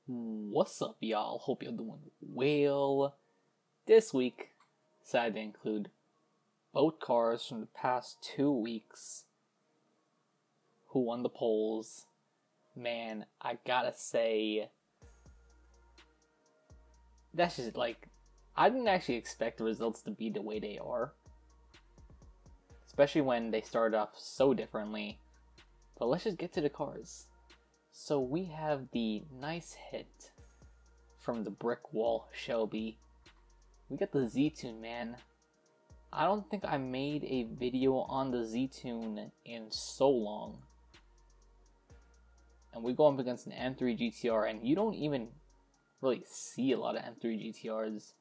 What's up, y'all? Hope you're doing well. This week, decided to include both cars from the past 2 weeks. Who won the polls? Man, I gotta say, that's just I didn't actually expect the results to be the way they are. Especially when they started off so differently. But let's just get to the cars. So we have the nice hit from the brick wall Shelby. We got the Z-Tune, man. I don't think I made a video on the Z-Tune in so long. And we go up against an M3 GTR, and you don't even really see a lot of M3 GTRs,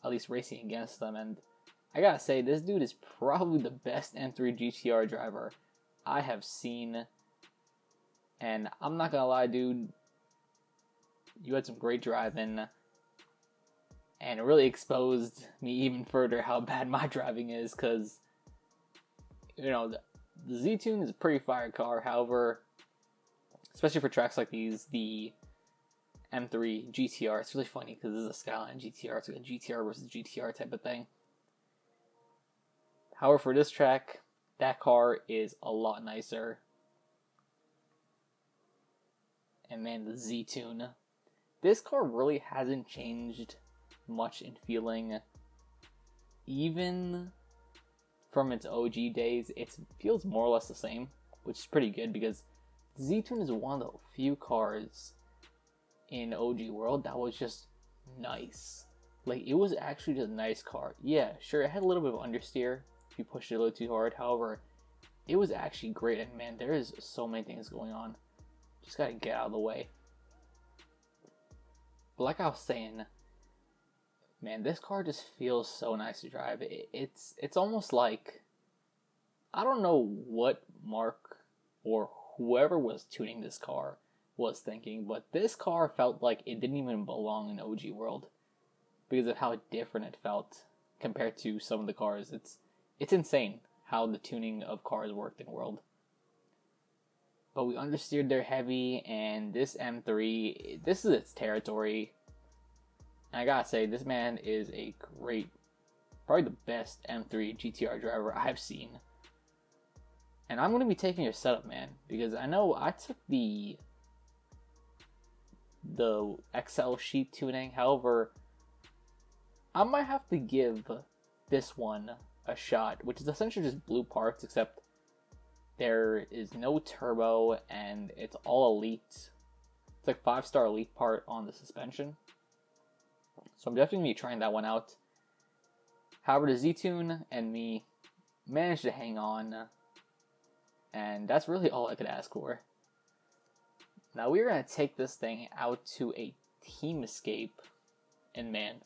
at least racing against them. And I gotta say, this dude is probably the best M3 GTR driver I have seen. And I'm not gonna lie, dude, you had some great driving, and it really exposed me even further how bad my driving is, because, the Z-Tune is a pretty fire car. However, especially for tracks like these, the M3 GTR, it's really funny because this is a Skyline GTR, it's like a GTR versus GTR type of thing. However, for this track, that car is a lot nicer. And man, the Z-Tune. This car really hasn't changed much in feeling. Even from its OG days, it feels more or less the same, which is pretty good because the Z-Tune is one of the few cars in OG world that was just nice. Like, it was actually just a nice car. Yeah, sure, it had a little bit of understeer if you pushed it a little too hard. However, it was actually great, and man, there is so many things going on. Just gotta get out of the way. But like I was saying, man, this car just feels so nice to drive. It's almost like, I don't know what Mark or whoever was tuning this car was thinking, but this car felt like it didn't even belong in OG world because of how different it felt compared to some of the cars. It's insane how the tuning of cars worked in world. But we understeered their heavy, and this M3, this is its territory. And I gotta say, this man is a great, probably the best M3 GTR driver I've seen. And I'm going to be taking your setup, man, because I know I took the XL sheet tuning. However, I might have to give this one a shot, which is essentially just blue parts, except there is no turbo, and it's all elite. It's like 5-star elite part on the suspension. So I'm definitely going to be trying that one out. However, the Z-Tune and me managed to hang on, and that's really all I could ask for. Now we're going to take this thing out to a team escape, and man,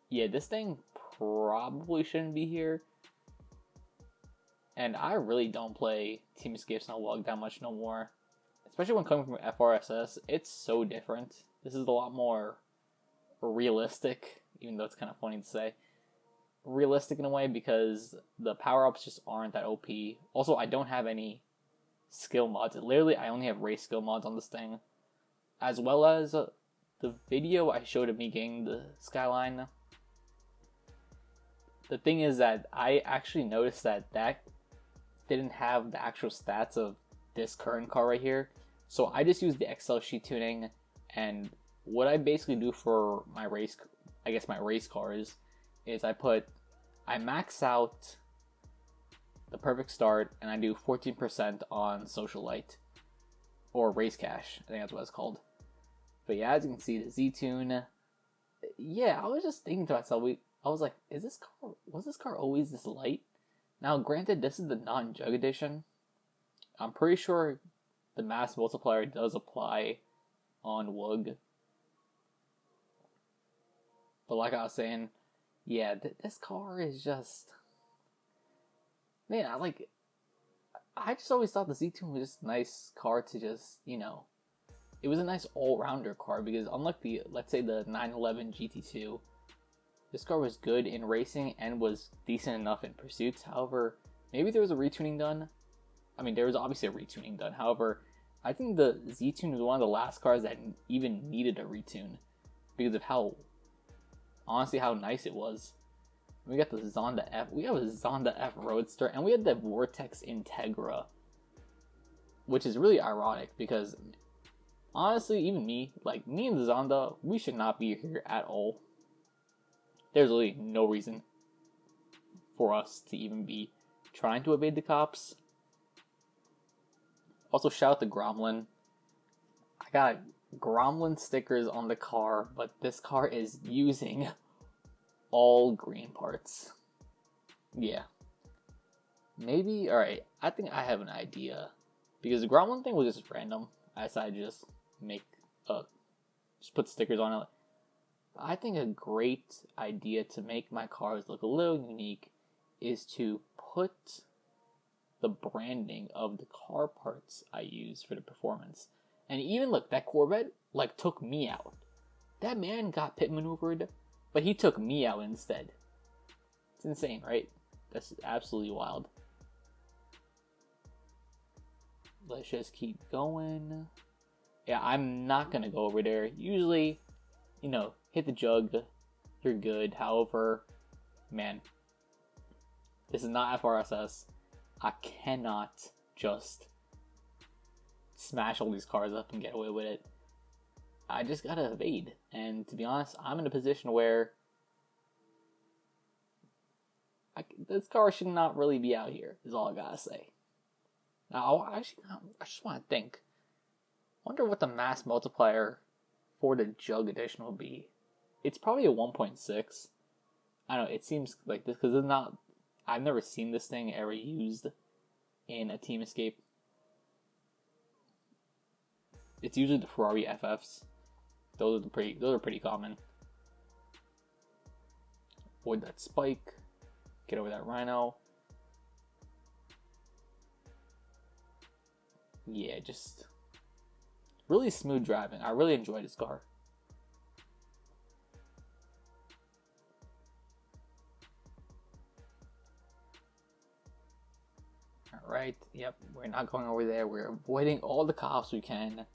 yeah, this thing probably shouldn't be here. And I really don't play Team Escapes on Log that much no more. Especially when coming from FRSS, it's so different. This is a lot more realistic, even though it's kind of funny to say. Realistic in a way because the power-ups just aren't that OP. Also, I don't have any skill mods. Literally, I only have race skill mods on this thing. As well as the video I showed of me getting the Skyline. The thing is that I actually noticed that didn't have the actual stats of this current car right here. So I just used the XL sheet tuning, and what I basically do for my race cars is I max out the perfect start, and I do 14% on Socialite or Race Cash. I think that's what it's called. But yeah, as you can see, the Z-Tune. Yeah, I was just thinking to myself, I was like, was this car always this light? Now, granted, this is the non-jug edition. I'm pretty sure the mass multiplier does apply on WUG. But like I was saying, yeah, this car is just... Man, I just always thought the Z-Tune was just a nice car to just, it was a nice all-rounder car, because unlike let's say the 911 GT2, this car was good in racing and was decent enough in pursuits. However, maybe there was a retuning done. I mean, there was obviously a retuning done. However, I think the Z-Tune was one of the last cars that even needed a retune because of how, honestly, how nice it was. We got the Zonda F. We have a Zonda F Roadster, and we had the Vortex Integra, which is really ironic because, honestly, even me and the Zonda, we should not be here at all. There's really no reason for us to even be trying to evade the cops. Also, shout out to Gromlin. I got Gromlin stickers on the car, but this car is using all green parts. Yeah. Maybe, alright, I think I have an idea. Because the Gromlin thing was just random. I decided to just just put stickers on it. I think a great idea to make my cars look a little unique is to put the branding of the car parts I use for the performance. And even look, that Corvette took me out. That man got pit maneuvered, but he took me out instead. It's insane, right? That's absolutely wild. Let's just keep going. Yeah, I'm not gonna go over there. Usually, hit the jug, you're good. However, man, this is not FRSS. I cannot just smash all these cars up and get away with it. I just gotta evade. And to be honest, I'm in a position where this car should not really be out here, is all I gotta say. Now, I just want to think. Wonder what the mass multiplier for the Jug Edition will be. It's probably a 1.6. I don't know, it seems like this, because it's not... I've never seen this thing ever used in a Team Escape. It's usually the Ferrari FFs. Those are pretty common. Avoid that spike. Get over that Rhino. Yeah, just really smooth driving. I really enjoyed this car. Alright, yep, we're not going over there. We're avoiding all the cops we can.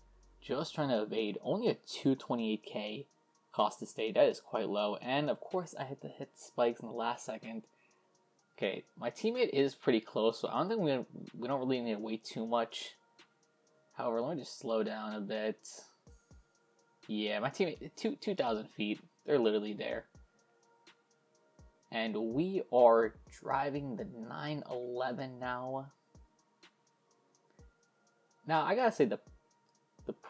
Just trying to evade. Only a 228k cost to stay. That is quite low. And of course, I had to hit spikes in the last second. Okay, my teammate is pretty close, so I don't think we don't really need to wait too much. However, let me just slow down a bit. Yeah, my teammate, 2,000 feet. They're literally there. And we are driving the 911 now. Now, I gotta say, the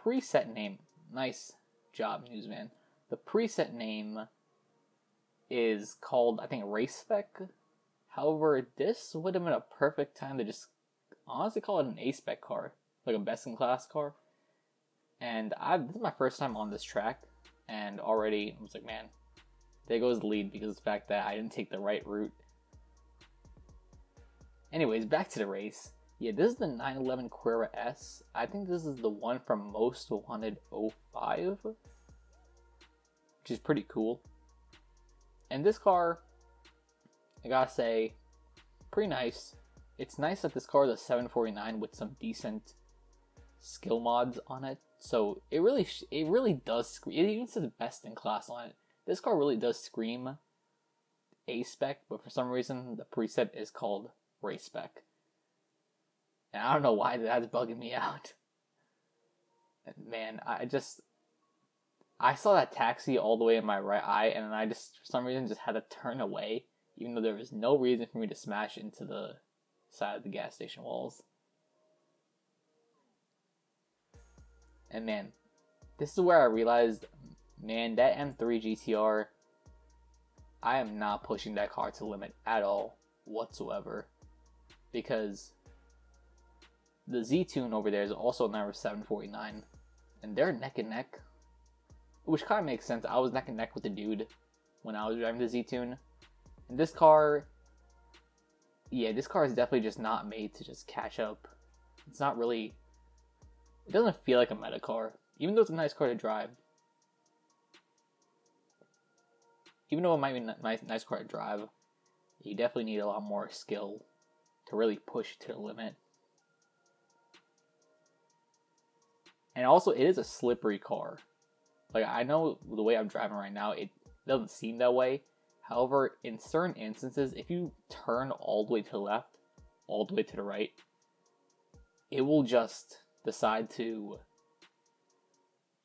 preset name, nice job, newsman. The preset name is called, I think, Race Spec. However, this would have been a perfect time to just honestly call it an A-Spec car. Like a best-in-class car. And this is my first time on this track. And already, I was like, man, there goes the lead because of the fact that I didn't take the right route. Anyways, back to the race. Yeah, this is the 911 Carrera S. I think this is the one from Most Wanted 05. Which is pretty cool. And this car, I gotta say, pretty nice. It's nice that this car is a 749 with some decent skill mods on it. So it really does scream. It even says best in class on it. This car really does scream A-Spec, but for some reason the preset is called Race Spec. And I don't know why that's bugging me out. And man, I saw that taxi all the way in my right eye, and then I just, for some reason, just had to turn away, even though there was no reason for me to smash into the side of the gas station walls. And man, this is where I realized, man, that M3 GTR, I am not pushing that car to the limit at all, whatsoever. Because the Z-Tune over there is also a number 749, and they're neck and neck. Which kind of makes sense. I was neck and neck with the dude when I was driving the Z-Tune. And this car, yeah, this car is definitely just not made to just catch up. It's not really, it doesn't feel like a meta car. Even though it's a nice car to drive. Even though it might be a nice car to drive, you definitely need a lot more skill to really push to the limit. And also, it is a slippery car. Like, I know the way I'm driving right now, it doesn't seem that way. However, in certain instances, if you turn all the way to the left, all the way to the right, it will just decide to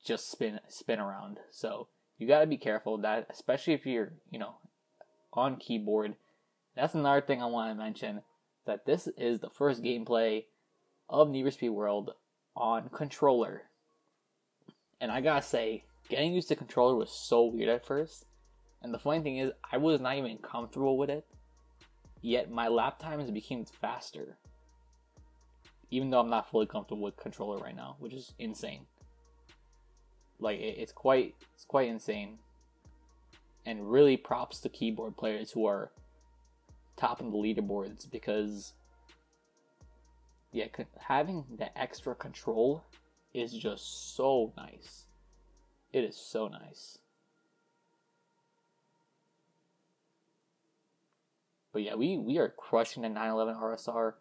just spin around. So you gotta be careful of that, especially if you're, on keyboard. That's another thing I want to mention, that this is the first gameplay of Need for Speed World on controller. And I gotta say, getting used to controller was so weird at first. And the funny thing is, I was not even comfortable with it, yet my lap times became faster. Even though I'm not fully comfortable with controller right now, which is insane. Like, it's quite insane. And really props to keyboard players who are topping the leaderboards, because having that extra control is just so nice. It is so nice. But yeah, we are crushing the 911 RSR.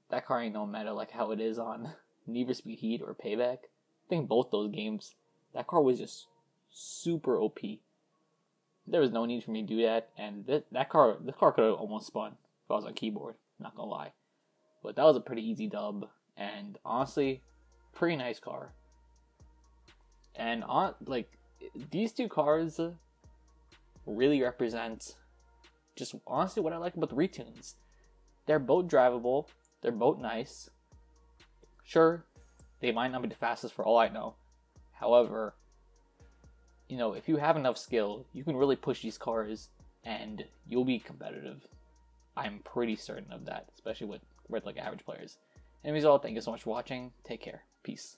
That car ain't no meta like how it is on Need for Speed Heat or Payback. I think both those games, that car was just super OP. There was no need for me to do that, and this car could have almost spun if I was on keyboard, not gonna lie. But that was a pretty easy dub, and honestly, pretty nice car. And these two cars really represent just honestly what I like about the retunes. They're both drivable, they're both nice. Sure, they might not be the fastest for all I know. However, if you have enough skill, you can really push these cars and you'll be competitive. I'm pretty certain of that, especially with like average players. Anyways, all, thank you so much for watching. Take care. Peace.